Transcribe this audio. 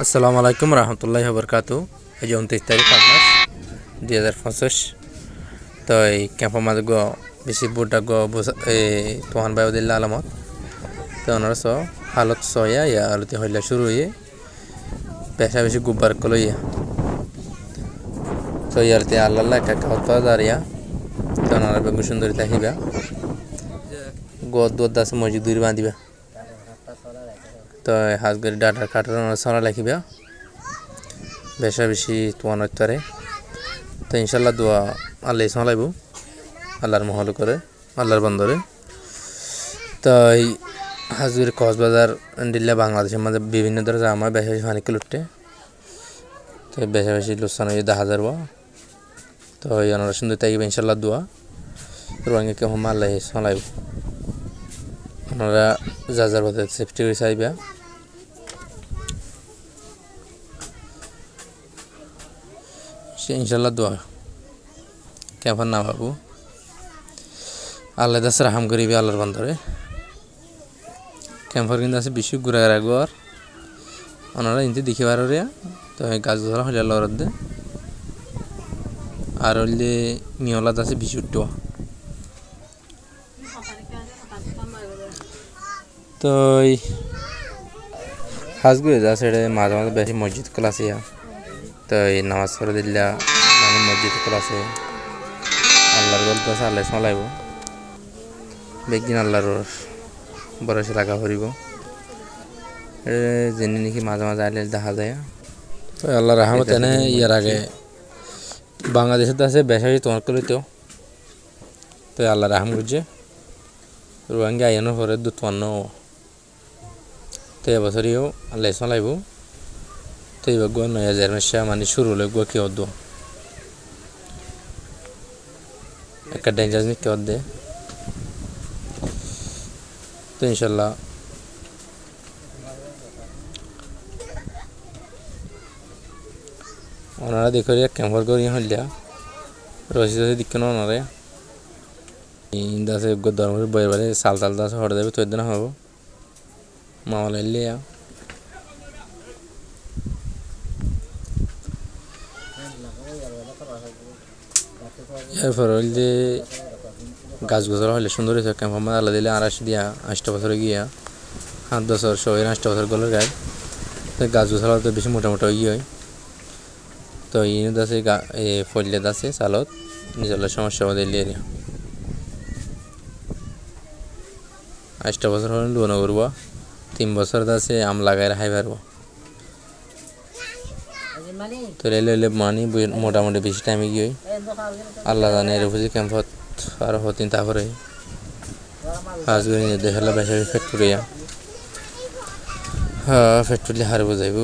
আসসালামু আলাইকুম রহমতুল্লাহি ওবরকাতু। আজ 29 তারিখ আগস্ট 2025। তো এই ক্যাম্পের মাঝে বেশি বুটা তোহান বায়ু দিল্লা আলামত তো ওনারা হালত সয়া ইয়া আলতি হইলা শুরু হয়ে পেশা বেশি গুব্বার কলইয়া তো ইয়ারতে আল্লাহ একা একা হত দাঁড়িয়া তো ওনারা বেগু সুন্দরী থাকিবা দুধ আছে মসজিদ দূর বাঁধিবা তো হাজগরি ডাটার কাটার সরা লিখিবা বেশা বেশি তোমার নত্তরে তো ইনশাল্লাহ দোয়া আল্লাহ সালাইব আল্লাহর মহল করে আল্লাহর বন্দরে তো এই হাজগরি কক্সবাজার দিল্লা বাংলাদেশের মাঝে বিভিন্ন ধরনের আমার বেশা বেশি ফানি লুটে তো বেশা বেশি লোকসান হয়ে 10,000 তো এই ওনারা সুন্দর থাকবে ইনশাল্লাহ দোয়া রঙে কেমন আল্লাহ সালাইব ওনারা যার পথে সেফটি করে চাইবা সে ইনশাল্লাহ দোয়া কেমন না বাবু আল্লাহ দাস রাহাম করিবে আল্লাহর বন্দরে ক্যাম্পার কিন্তু আছে বিশ্ব ঘুরে রাখবার ওনারা ইনতে দেখি বার তো গাছ ধরা হইলে আল্লাহর দে আর হইলে মিওলাদ আছে বিশুদ্ধ তো এই হাজগুড়ি যা সেটা মাঝে মাঝে বেশি মসজিদ ক্লাসে তো এই নামাজ পড়ে দিল্লা মানে মসজিদ ক্লাসে আল্লাহর গল্প আছে আল্লাহ চালাইব বেগদিন আল্লাহর বরসে লাগা করিব জেনে নাকি মাঝে মাঝে আইলে দেখা যায় তো আল্লাহ রহমত এনে ইয়ার আগে বাংলাদেশে তো আছে বেশি তোমার করে তো আল্লাহ রাহাম করছে রোহিঙ্গা আইনের পরে দুতমান্য তো এবছরও আল্লাহ চালাইব তো এবার 9,000 মাসা মানে শুরু হলে কি হতো একটা ডেঞ্জার কি হতে তো ইনশাল্লাহ ওনারা দেখো ক্যাম্পার করি হইলা রসি রসি দিক ওনারে আছে ধর্মের বইয়ের বাড়ি সাল তাল আছে হরে দেবে তো দিন হবো মামা লাইলে এরপর হইল যে গাছ গোছর হইলে সুন্দর হয়েছে ক্যাম্পার মাঝে আল্লাহ দিলে 28 দিয়া 8 বছরে গিয়া 7 বছর 8 বছর গলের গায়ে গাছ গোছালা তো বেশি মোটামোটা ইয়ে হয় তো ইনুদ আছে ফলিয়াদ আছে চালত নিজের সমস্যা আমাদের এরিয়া 8 বছর হলে লোন করবো 3 বছর আছে আম লাগাই রাখাই পারবো তো রেলে মানি মোটামুটি বেশি টাইমে গিয়ে আল্লাহ জানে এর বুঝি ক্যাম্পত আর হতিন তারপরে কাজ করে দেখালে বেশি ফ্যাক্টরিয়া হ্যাঁ ফ্যাক্টরি হারে বোঝাইব